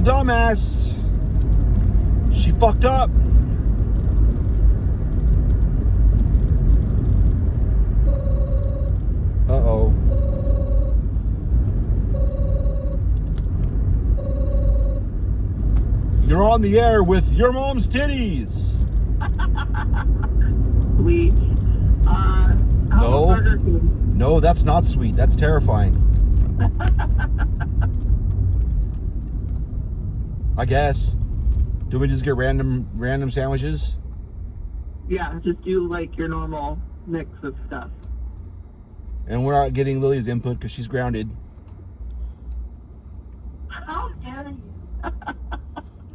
dumbass. She fucked up. Uh-oh. You're on the air with your mom's titties. Sweet. No. No, that's not sweet. That's terrifying. I guess. Do we just get random sandwiches? Yeah, just do like your normal mix of stuff. And we're not getting Lily's input because she's grounded. How dare you?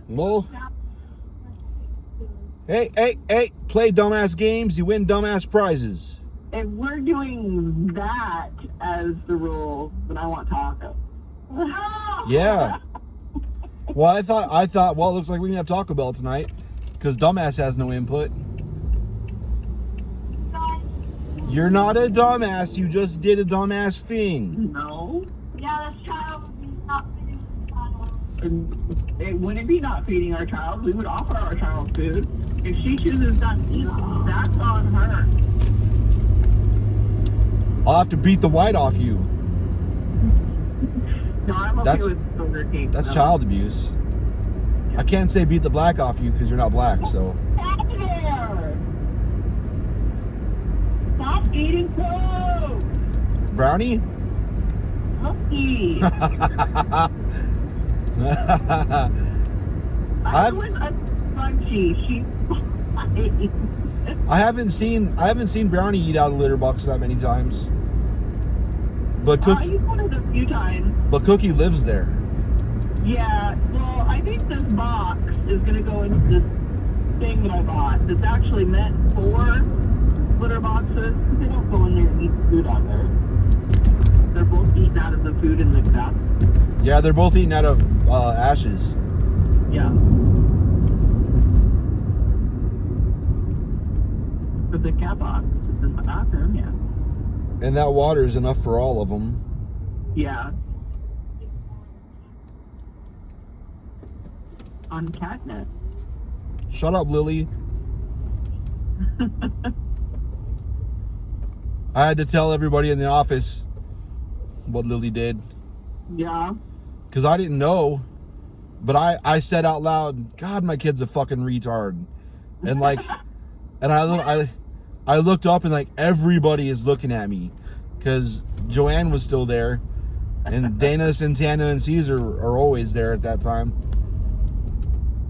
Well, hey, play dumbass games, you win dumbass prizes. If we're doing that as the rule, then I want taco. Yeah. Well, I thought, well, it looks like we can have Taco Bell tonight because dumbass has no input. You're not a dumbass. You just did a dumbass thing. No. Yeah, this child would be not feeding the child. It wouldn't be not feeding our child. We would offer our child food. If she chooses not to eat, that's on her. I'll have to beat the white off you. No, I'm okay with Burger King. That's child abuse. I can't say beat the black off you because you're not black, so. There. Stop eating food. Brownie? Cookie. I was a crunchy. I haven't seen Brownie eat out of the litter box that many times. But Cookie, He's done it a few times. But Cookie lives there. Yeah, well, I think this box is going to go into this thing that I bought that's actually meant for litter boxes. They don't go in there and eat food out there. They're both eating out of the food in the cup. Yeah, they're both eating out of ashes. Yeah. But the cat box is in the bathroom, yeah. And that water is enough for all of them. Yeah. On catnip. Shut up, Lily. I had to tell everybody in the office what Lily did. Yeah. Because I didn't know. But I said out loud, God, my kid's a fucking retard. And like, and I looked up and like everybody is looking at me. Because Joanne was still there. And Dana, Santana, and Caesar are always there at that time.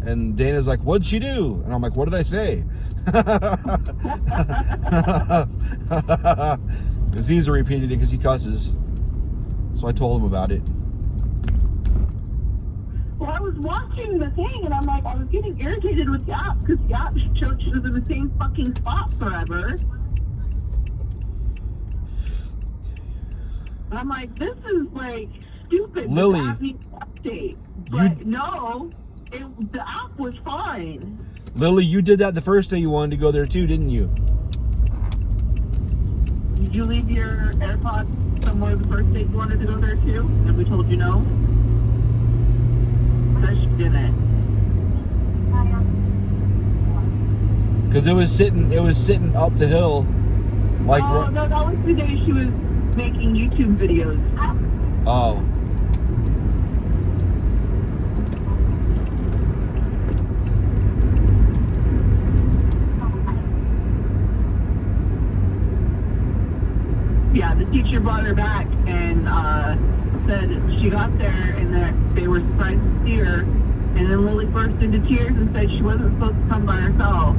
And Dana's like, what'd she do? And I'm like, what did I say? And Caesar repeated it because he cusses. So I told him about it. Well, I was watching the thing, and I'm like, I was getting irritated with the app, because the app showed she was in the same fucking spot forever. And I'm like, this is, like, stupid. Lily, this app needs to update. But no, the app was fine. Lily, you did that the first day you wanted to go there too, didn't you? Did you leave your AirPods somewhere the first day you wanted to go there too? And we told you no? Says she didn't. Because it was sitting up the hill, like. Oh no, that was the day she was making YouTube videos. Oh. Yeah, the teacher brought her back and said she got there and that they were surprised to see her. And then Lily burst into tears and said she wasn't supposed to come by herself.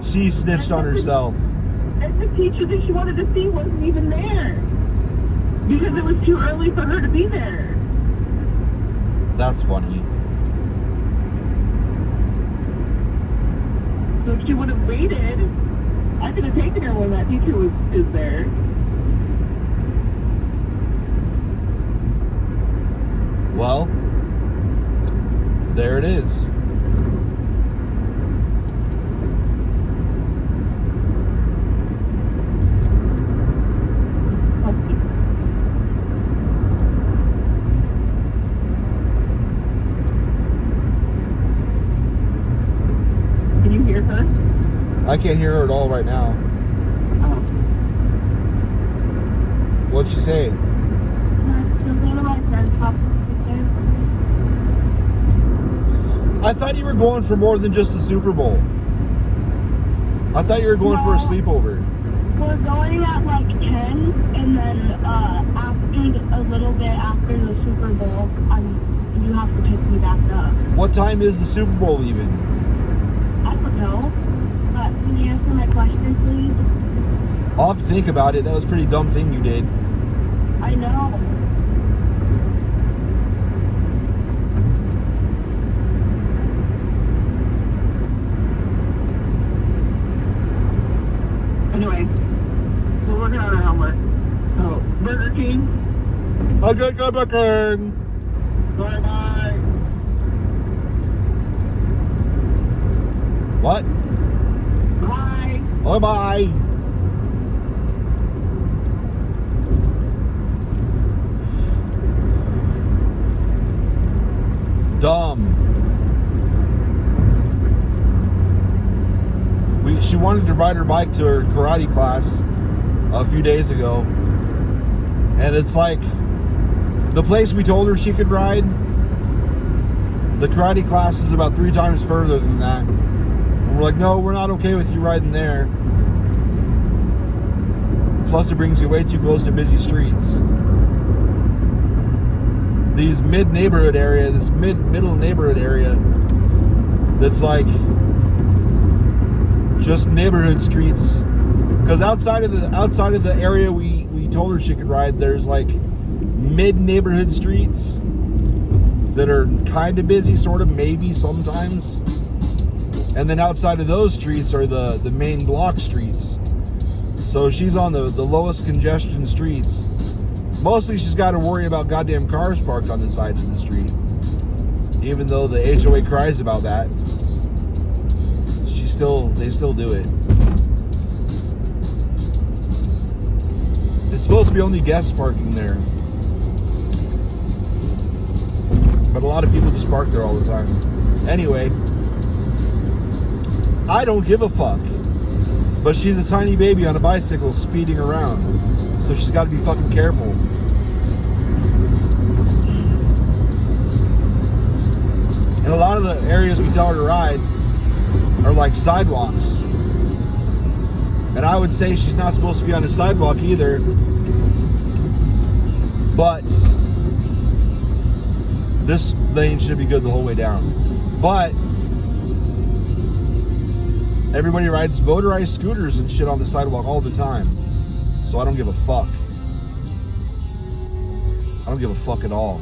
She snitched on herself. And the teacher that she wanted to see wasn't even there. Because it was too early for her to be there. That's funny. So if she would have waited, I could have taken her when that teacher is there. Well, there it is. I can't hear her at all right now. Oh. What'd she say? One of my friends popped I thought you were going for more than just the Super Bowl. I thought you were going for a sleepover. We're going at like 10, and then after a little bit after the Super Bowl, you have to pick me back up. What time is the Super Bowl even? I don't know, but can you answer my question, please? I'll have to think about it. That was a pretty dumb thing you did. I know. Anyway, we're working on our homework. Oh, Burger King. Okay, go Burger. Bye-bye. What? Bye. Bye bye. Dumb. She wanted to ride her bike to her karate class a few days ago, and it's like the place we told her she could ride, the karate class is about 3 times further than that. And we're like, no, we're not okay with you riding there. Plus, it brings you way too close to busy streets. These middle neighborhood area that's like just neighborhood streets, because outside of the area we told her she could ride, there's like mid neighborhood streets that are kind of busy, sort of, maybe sometimes, and then outside of those streets are the main block streets. So she's on the lowest congestion streets. Mostly she's got to worry about goddamn cars parked on the sides of the street, even though the HOA cries about that. They still do it. It's supposed to be only guest parking there, but a lot of people just park there all the time. Anyway, I don't give a fuck. But she's a tiny baby on a bicycle speeding around, so she's got to be fucking careful. And a lot of the areas we tell her to ride are like sidewalks. And I would say she's not supposed to be on a sidewalk either. But this lane should be good the whole way down. But everybody rides motorized scooters and shit on the sidewalk all the time. So I don't give a fuck. I don't give a fuck at all.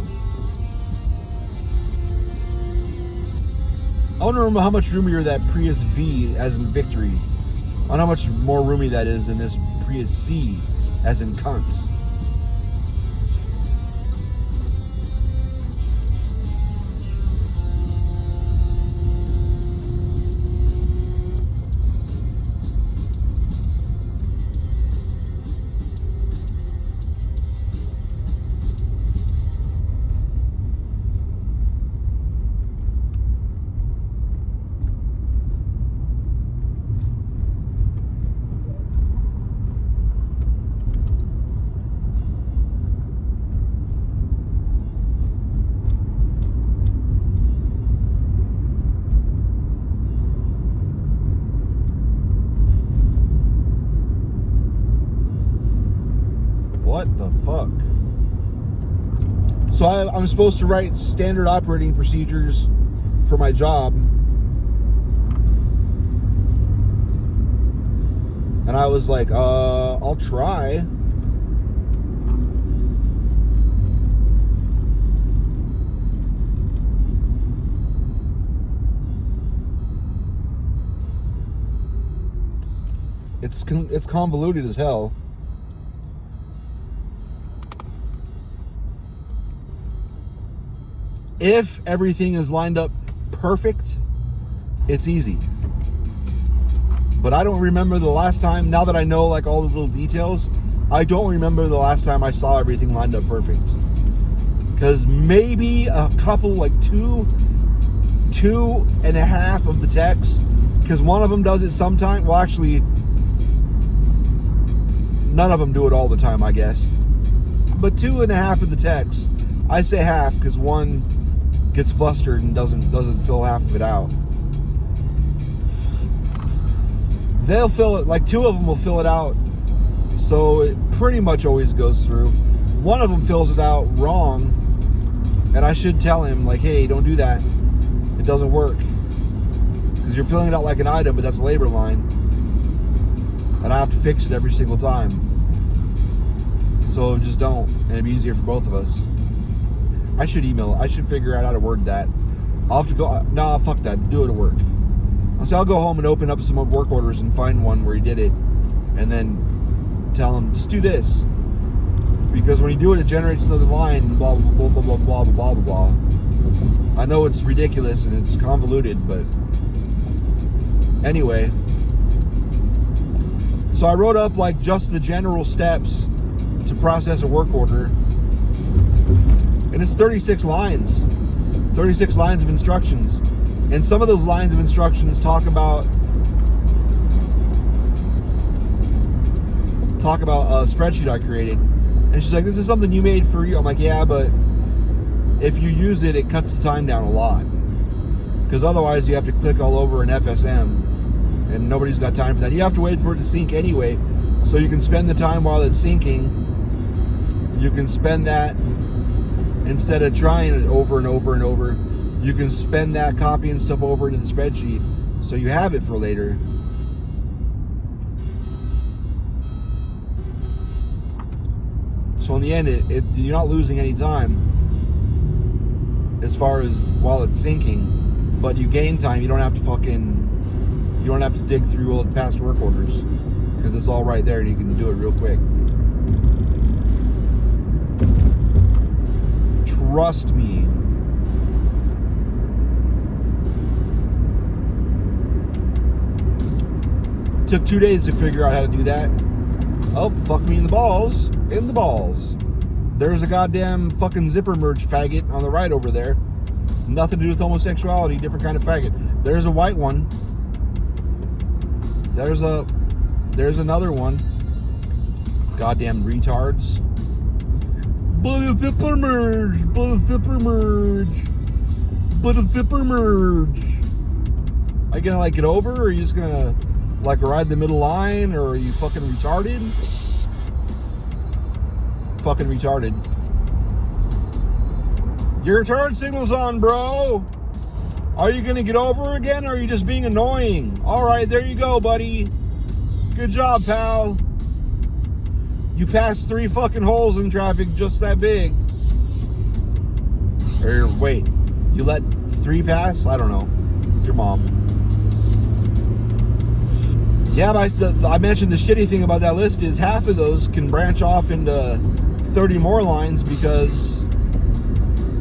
I want to remember how much roomier that Prius V, as in victory. I don't know how much more roomy that is than this Prius C, as in cunt. What the fuck? So I'm supposed to write standard operating procedures for my job. And I was like, I'll try. It's convoluted as hell. If everything is lined up perfect, it's easy. But I don't remember the last time, now that I know like all the little details, I don't remember the last time I saw everything lined up perfect. Because maybe a couple, like two and a half of the techs because one of them does it sometime. Well, actually, none of them do it all the time, I guess. But 2.5 of the techs, I say half because one gets flustered and doesn't fill half of it out. They'll fill it, like 2 of them will fill it out, so it pretty much always goes through. One of them fills it out wrong, and I should tell him, like, hey, don't do that. It doesn't work. Because you're filling it out like an item, but that's a labor line. And I have to fix it every single time. So just don't, and it'd be easier for both of us. I should email it. I should figure out how to word that. I'll have to go, nah, fuck that, do it at work. So I'll go home and open up some work orders and find one where he did it, and then tell him, just do this. Because when you do it, it generates another line, blah, blah, blah, blah, blah, blah, blah, blah. I know it's ridiculous and it's convoluted, but anyway. So I wrote up like just the general steps to process a work order. And it's 36 lines. 36 lines of instructions. And some of those lines of instructions talk about a spreadsheet I created. And she's like, this is something you made for you. I'm like, yeah, but if you use it, it cuts the time down a lot. Because otherwise you have to click all over an FSM. And nobody's got time for that. You have to wait for it to sync anyway. So you can spend the time while it's syncing. You can spend that, instead of trying it over and over and over, you can spend that copying stuff over into the spreadsheet. So you have it for later. So in the end, you're not losing any time as far as while it's syncing, but you gain time. You don't have to dig through old past work orders because it's all right there and you can do it real quick. Trust me. Took 2 days to figure out how to do that. Oh, fuck me in the balls. In the balls. There's a goddamn fucking zipper merge faggot on the right over there. Nothing to do with homosexuality, different kind of faggot. There's a white one. There's another one. Goddamn retards. But a zipper merge. But a zipper merge. But a zipper merge. Are you gonna like get over, or are you just gonna like ride the middle line, or are you fucking retarded? Fucking retarded. Your turn signal's on, bro. Are you gonna get over again, or are you just being annoying? Alright, there you go, buddy. Good job, pal. You passed 3 fucking holes in traffic just that big. Or wait, you let 3 pass? I don't know. Your mom. Yeah, but I mentioned the shitty thing about that list is half of those can branch off into 30 more lines because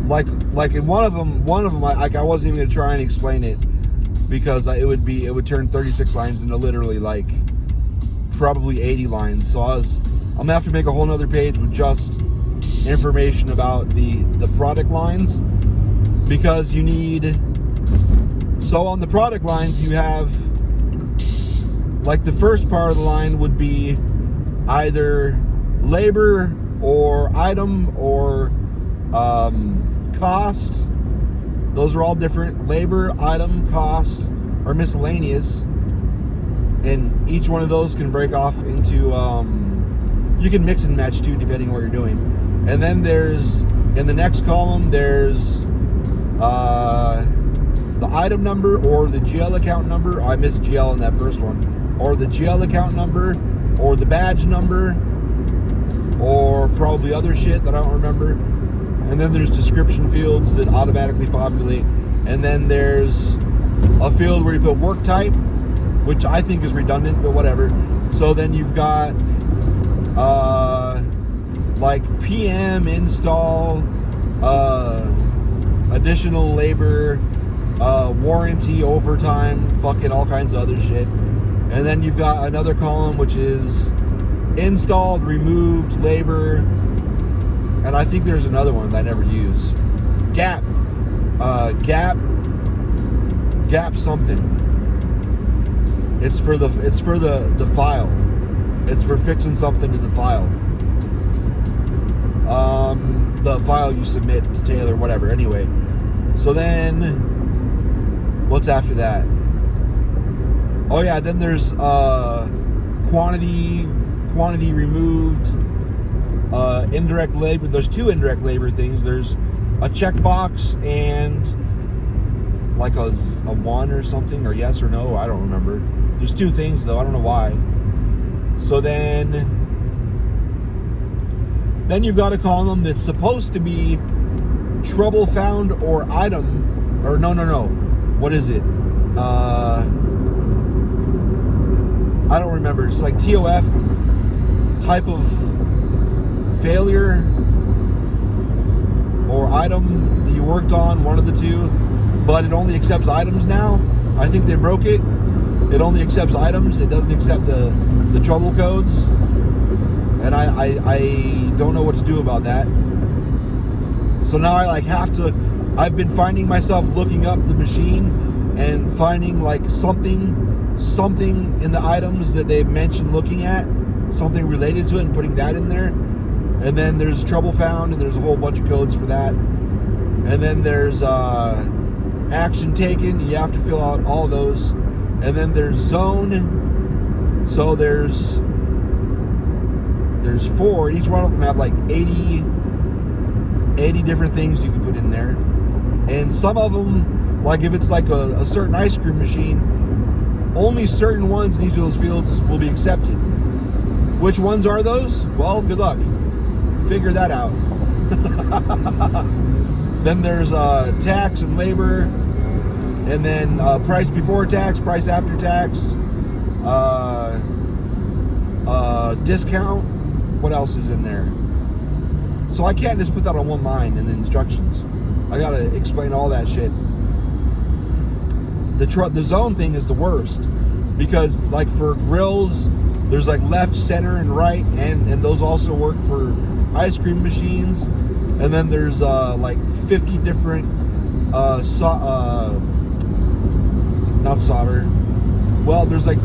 like in one of them I wasn't even gonna try and explain it because it would turn 36 lines into literally like probably 80 lines. So I'm gonna have to make a whole nother page with just information about the product lines, because you need, so on the product lines you have, like the first part of the line would be either labor or item or cost. Those are all different. Labor, item, cost are miscellaneous, and each one of those can break off into you can mix and match too depending on what you're doing. And then there's, in the next column, there's the item number or the GL account number. I missed GL in that first one. Or the GL account number, or the badge number, or probably other shit that I don't remember. And then there's description fields that automatically populate. And then there's a field where you put work type, which I think is redundant, but whatever. So then you've got like PM, install, additional labor, warranty, overtime, fucking all kinds of other shit. And then you've got another column which is installed, removed, labor, and I think there's another one that I never use. Gap something. It's for the file. It's for fixing something in the file. The file you submit to Taylor, whatever. Anyway, so then what's after that? Oh yeah, then there's quantity removed, indirect labor. There's 2 indirect labor things. There's a checkbox and like a 1 or something, or yes or no. I don't remember. There's 2 things though. I don't know why. So then you've got a column that's supposed to be trouble found or item, or no. What is it? I don't remember. It's like TOF type of failure or item that you worked on, one of the 2, but it only accepts items now. I think they broke it. It only accepts items. It doesn't accept the trouble codes. And I don't know what to do about that. So now I I've been finding myself looking up the machine and finding like something in the items that they mentioned looking at, something related to it, and putting that in there. And then there's trouble found, and there's a whole bunch of codes for that. And then there's action taken. You have to fill out all those. And then there's zone. So there's 4. Each one of them have like 80 different things you can put in there. And some of them, like if it's like a certain ice cream machine, only certain ones in each of those fields will be accepted. Which ones are those? Well, good luck. Figure that out. Then there's tax and labor, and then price before tax, price after tax, discount. What else is in there? So I can't just put that on one line in the instructions. I gotta explain all that shit. The zone thing is the worst, because like for grills, there's like left, center, and right, and those also work for ice cream machines. And then there's like 50 different not solder. Well, there's like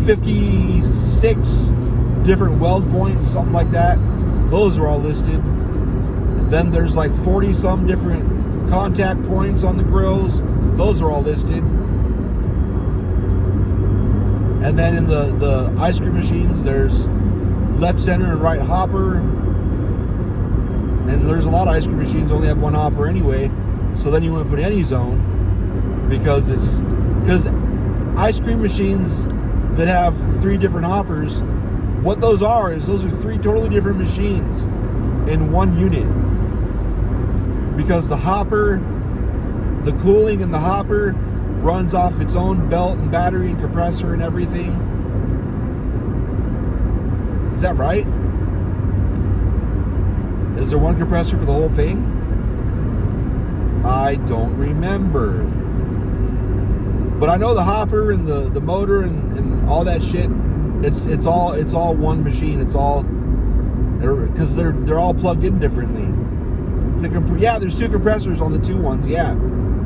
56 different weld points, something like that. Those are all listed. And then there's like 40 some different contact points on the grills. Those are all listed. And then in the ice cream machines, there's left, center, and right hopper. And there's a lot of ice cream machines only have 1 hopper anyway. So then you wouldn't put any zone, because ice cream machines that have 3 different hoppers, what those are 3 totally different machines in one unit. Because the hopper, the cooling in the hopper runs off its own belt and battery and compressor and everything. Is that right? Is there one compressor for the whole thing? I don't remember. But I know the hopper and the motor and all that shit, it's all one machine. It's all, because they're all plugged in differently. There's 2 compressors on the 2 ones. Yeah,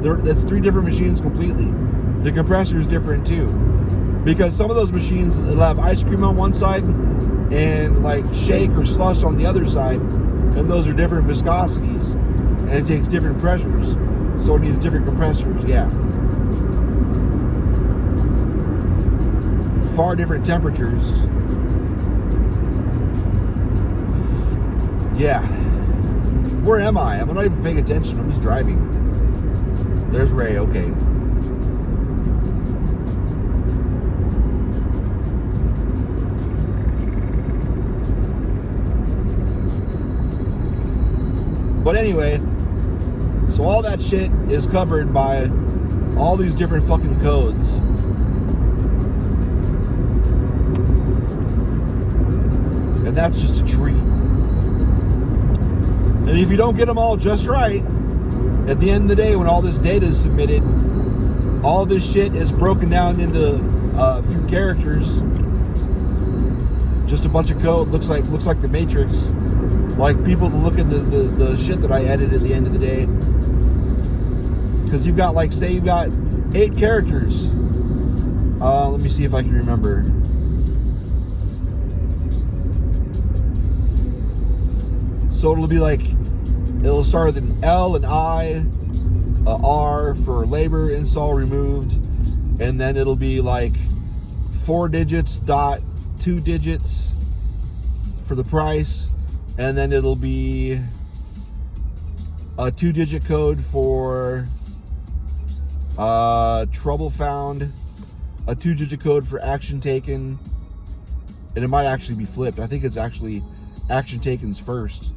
that's 3 different machines completely. The compressor is different too, because some of those machines will have ice cream on one side and like shake or slush on the other side, and those are different viscosities, and it takes different pressures, so it needs different compressors. Yeah, far different temperatures. Yeah. Where am I? I'm not even paying attention. I'm just driving. There's Ray. Okay. But anyway, so all that shit is covered by all these different fucking codes. And that's just a treat. And if you don't get them all just right, at the end of the day, when all this data is submitted, all this shit is broken down into a few characters. Just a bunch of code. Looks like the Matrix. Like people to look at the shit that I edit at the end of the day. Because you've got, like, say you've got 8 characters. Let me see if I can remember. So it'll be like, it'll start with an L, an I, a R for labor, install, removed, and then it'll be like 4 digits dot 2 digits for the price, and then it'll be a 2-digit code for trouble found, a 2-digit code for action taken, and it might actually be flipped. I think it's actually action taken's first.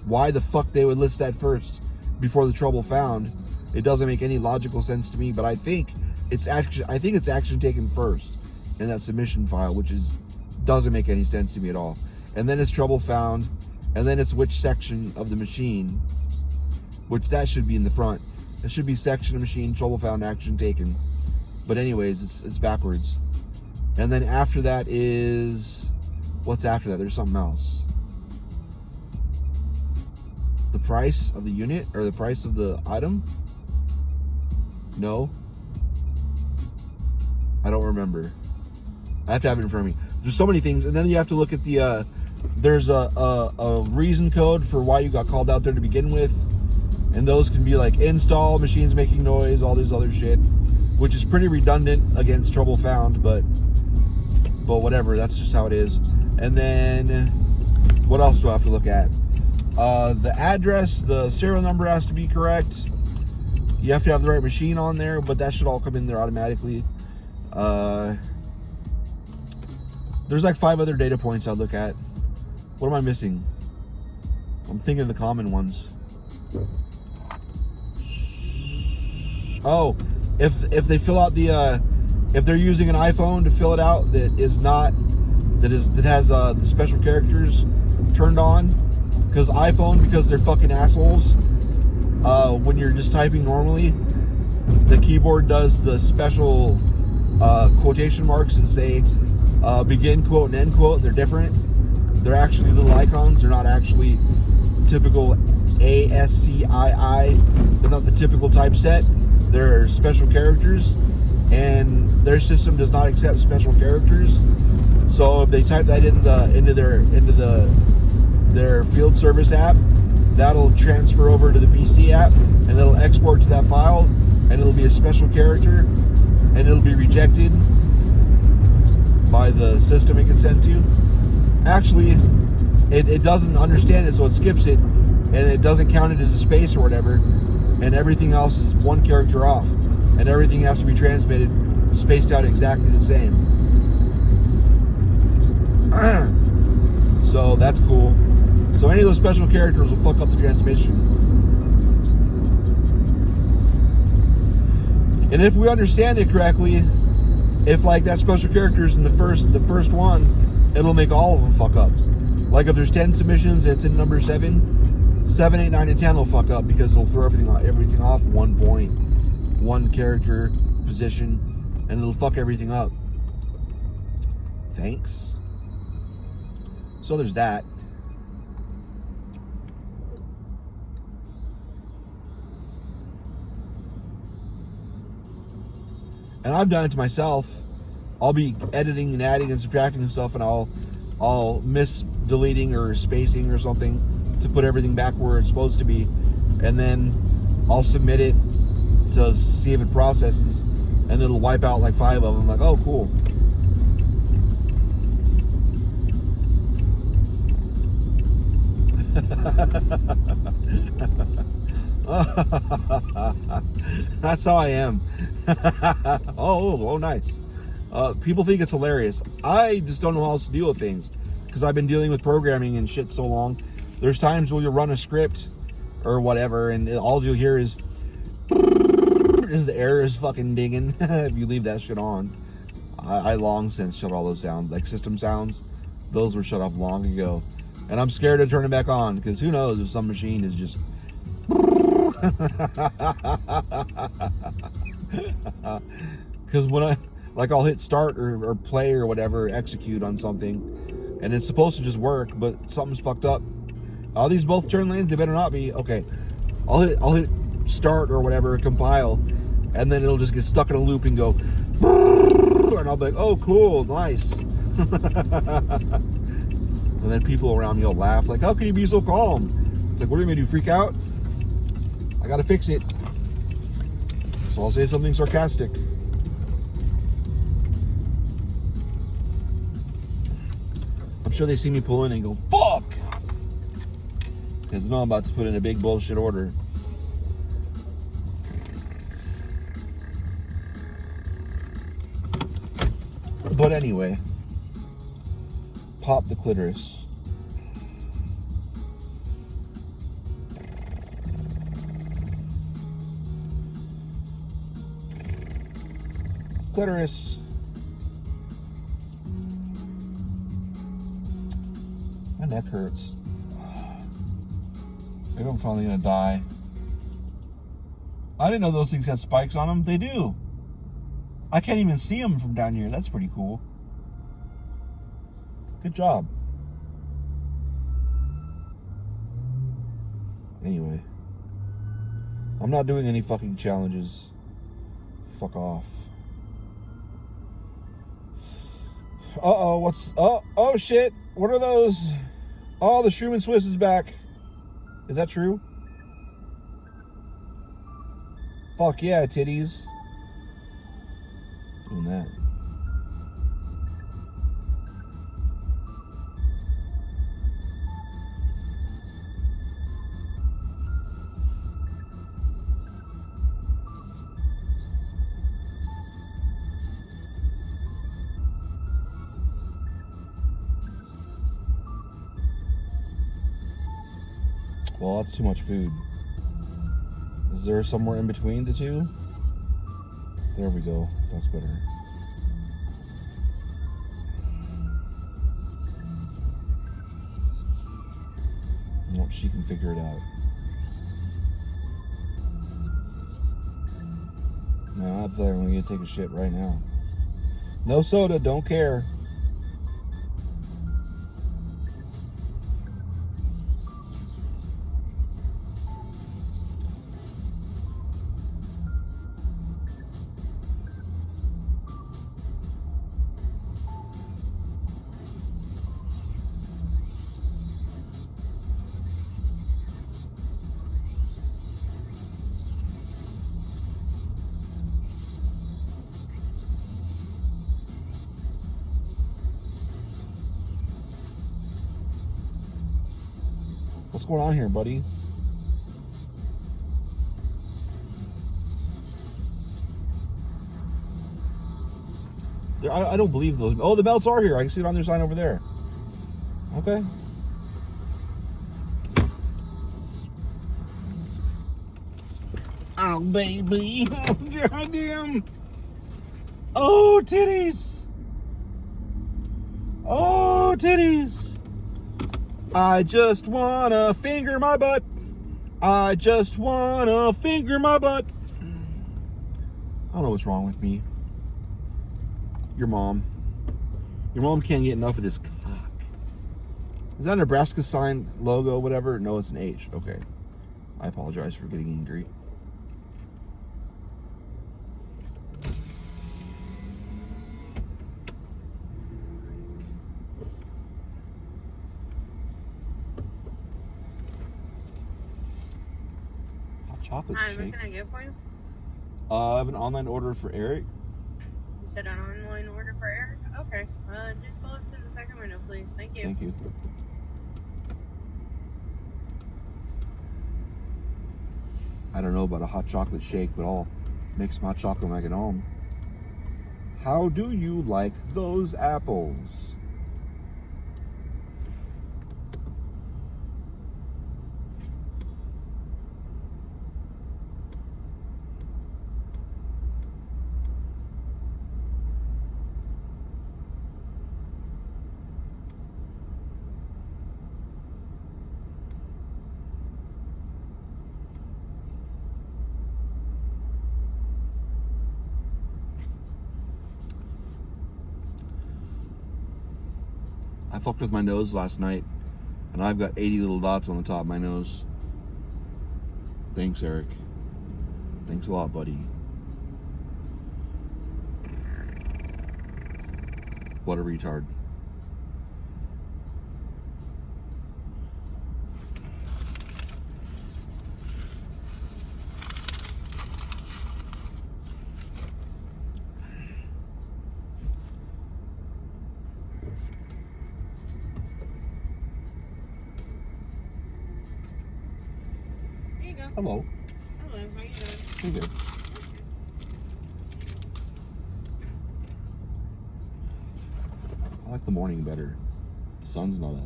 Why the fuck they would list that first before the trouble found? It doesn't make any logical sense to me, but I think it's action taken first in that submission file, which doesn't make any sense to me at all. And then it's trouble found, and then it's which section of the machine, which that should be in the front. It should be section of machine, trouble found, action taken. But anyways, it's backwards. And then after that is, what's after that? There's something else. The price of the unit, or the price of the item? No, I don't remember. I have to have it in front of me. There's so many things, and then you have to look at the there's a reason code for why you got called out there to begin with, and those can be like install, machines making noise, all this other shit, which is pretty redundant against trouble found, but whatever, that's just how it is. And then what else do I have to look at? The address, the serial number has to be correct. You have to have the right machine on there, but that should all come in there automatically. There's like 5 other data points I'd look at. What am I missing? I'm thinking of the common ones. Oh, if they fill out the if they're using an iPhone to fill it out that has the special characters turned on, because they're fucking assholes. When you're just typing normally, the keyboard does the special quotation marks that say begin quote and end quote. They're different. They're actually little icons. They're not actually typical ASCII. They're not the typical typeset. They're special characters, and their system does not accept special characters. So if they type that into their field service app, that'll transfer over to the PC app, and it'll export to that file, and it'll be a special character, and it'll be rejected by the system it gets sent to. Actually, it doesn't understand it, so it skips it, and it doesn't count it as a space or whatever, and everything else is one character off, and everything has to be transmitted spaced out exactly the same. So that's cool. So any of those special characters will fuck up the transmission. And if we understand it correctly, if like that special character is in the first one, it'll make all of them fuck up. Like if there's 10 submissions and it's in number 7, 7, 8, 9, and 10 will fuck up because it'll throw everything off 1 point, 1 character position, and it'll fuck everything up. Thanks. So there's that. And I've done it to myself. I'll be editing and adding and subtracting and stuff, and I'll miss deleting or spacing or something to put everything back where it's supposed to be, and then I'll submit it to see if it processes, and it'll wipe out like 5 of them. Like, oh, cool. That's how I am. oh, nice. People think it's hilarious. I just don't know how else to deal with things because I've been dealing with programming and shit so long. There's times where you'll run a script or whatever, and all you'll hear is the error is fucking dinging. If you leave that shit on. I long since shut all those sounds, like system sounds. Those were shut off long ago. And I'm scared to turn it back on because who knows if some machine is just because when I'll hit start or play or whatever, execute on something, and it's supposed to just work, but something's fucked up. Are these both turn lanes? They better not be. Okay, I'll hit start or whatever, compile, and then it'll just get stuck in a loop and go, And I'll be like, oh, cool, nice. And then people around me will laugh, like, how can you be so calm? It's like, what are you going to do, freak out? I got to fix it. So I'll say something sarcastic. I'm sure they see me pull in and go, fuck! Because I know I'm about to put in a big bullshit order. But anyway, pop the clitoris. Clitoris. My neck hurts. Maybe I'm finally gonna die. I didn't know those things had spikes on them. They do. I can't even see them from down here. That's pretty cool. Good job. Anyway. I'm not doing any fucking challenges. Fuck off. Uh-oh, what's... Oh, shit. What are those? Oh, the Shroom and Swiss is back. Is that true? Fuck yeah, titties. Doing that. Well, that's too much food. Is there somewhere in between the two? There we go. That's better. Nope, she can figure it out. No, I feel like I'm gonna take a shit right now. No soda, don't care. What's going on here, buddy? I don't believe those. Oh, the belts are here. I can see it on their sign over there. Okay. Oh, baby. Oh, goddamn. Oh, titties. Oh, titties. I just wanna finger my butt. I just wanna finger my butt. I don't know what's wrong with me. Your mom. Your mom can't get enough of this cock. Is that a Nebraska sign, logo, whatever? No, it's an H. Okay. I apologize for getting angry. Chocolate Hi, shake. what can I get for you? I have an online order for Eric. You said an online order for Eric? Okay. Just go up to the second window, please. Thank you. Thank you. I don't know about a hot chocolate shake, but I'll make some hot chocolate when I get home. How do you like those apples? I fucked with my nose last night, and I've got 80 little dots on the top of my nose. Thanks, Eric. Thanks a lot, buddy. What a retard. Here you go. Hello. Hello, how you doing? I'm good. I like the morning better. The sun's not up.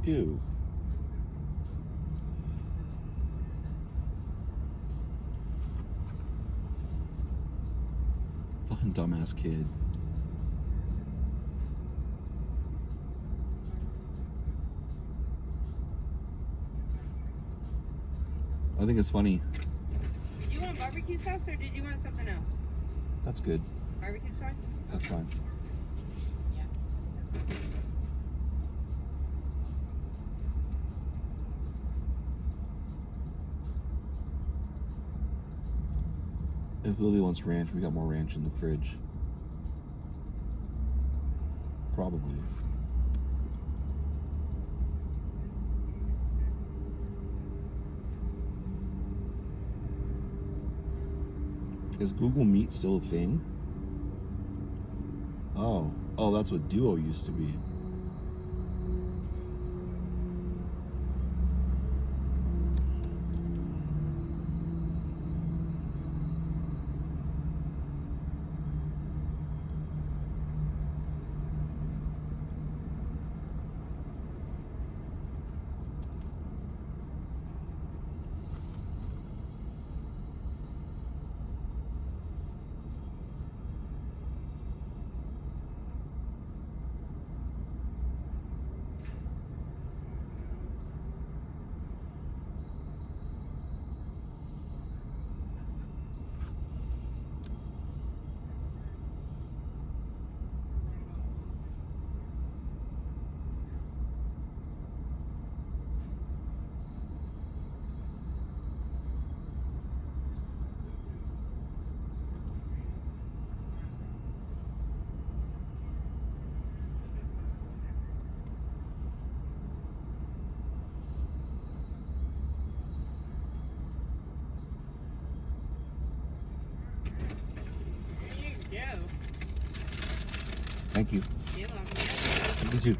Ew. Fucking dumbass kid. I think it's funny. Did you want barbecue sauce or did you want something else? That's good. Barbecue sauce? That's fine. Yeah. If Lily wants ranch, we got more ranch in the fridge. Probably. Is Google Meet still a thing? Oh, that's what Duo used to be. There you go. Thank you. You're welcome. You too.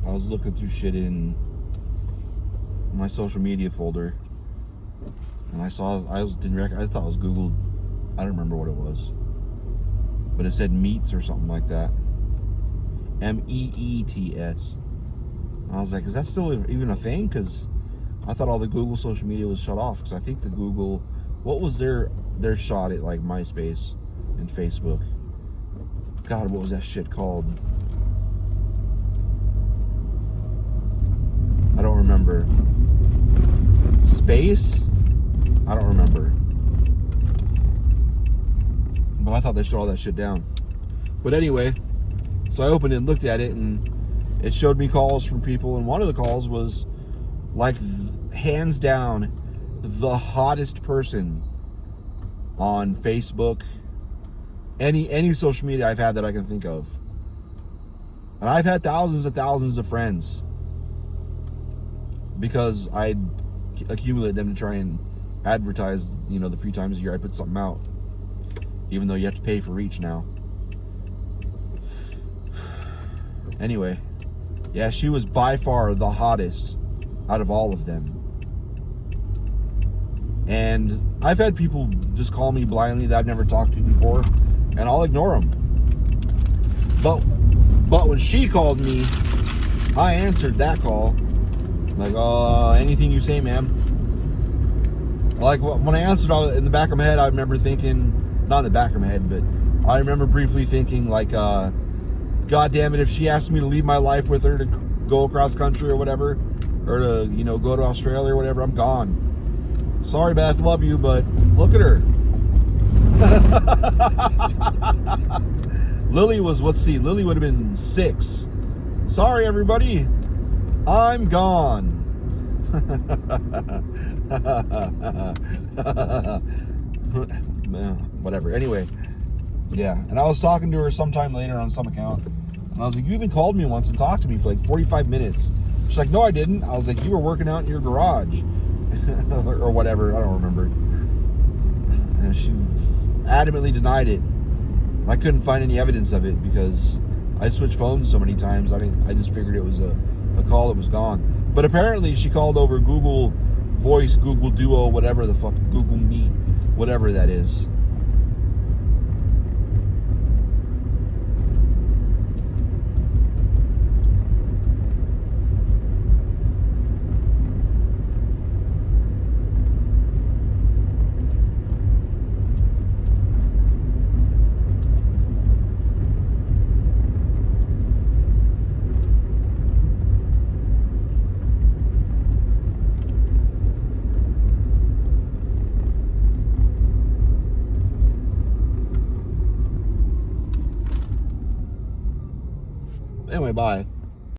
I was looking through shit in my social media folder, and I thought it was Googled. I don't remember what it was, but it said Meets or something like that. MEETS. And I was like, is that still even a thing? Because I thought all the Google social media was shut off. Because I think the Google, what was their shot at like MySpace and Facebook? God, what was that shit called? I don't remember. Space? I don't remember. But I thought they shut all that shit down. But anyway, so I opened it and looked at it, and it showed me calls from people, and one of the calls was like hands down the hottest person on Facebook, any social media I've had that I can think of. And I've had thousands and thousands of friends, because I accumulate them to try and advertise, you know, the few times a year I put something out. Even though you have to pay for each now. Anyway, yeah, she was by far the hottest out of all of them. And I've had people just call me blindly that I've never talked to before, and I'll ignore them. But when she called me, I answered that call. Like, anything you say, ma'am. Like, when I answered, in the back of my head, I remember thinking, not in the back of my head, but I remember briefly thinking, like, God damn it, if she asked me to leave my life with her to go across country or whatever, or to, you know, go to Australia or whatever, I'm gone. Sorry, Beth, love you, but look at her. Lily was, Lily would have been 6. Sorry, everybody, I'm gone. Whatever. Anyway, yeah. And I was talking to her sometime later on some account, and I was like, you even called me once and talked to me for like 45 minutes. She's like, no, I didn't. I was like, you were working out in your garage. Or whatever, I don't remember. And she adamantly denied it. I couldn't find any evidence of it because I switched phones so many times. I just figured it was a call that was gone. But apparently she called over Google Voice, Google Duo, whatever the fuck, Google Meet, whatever that is. Anyway, bye.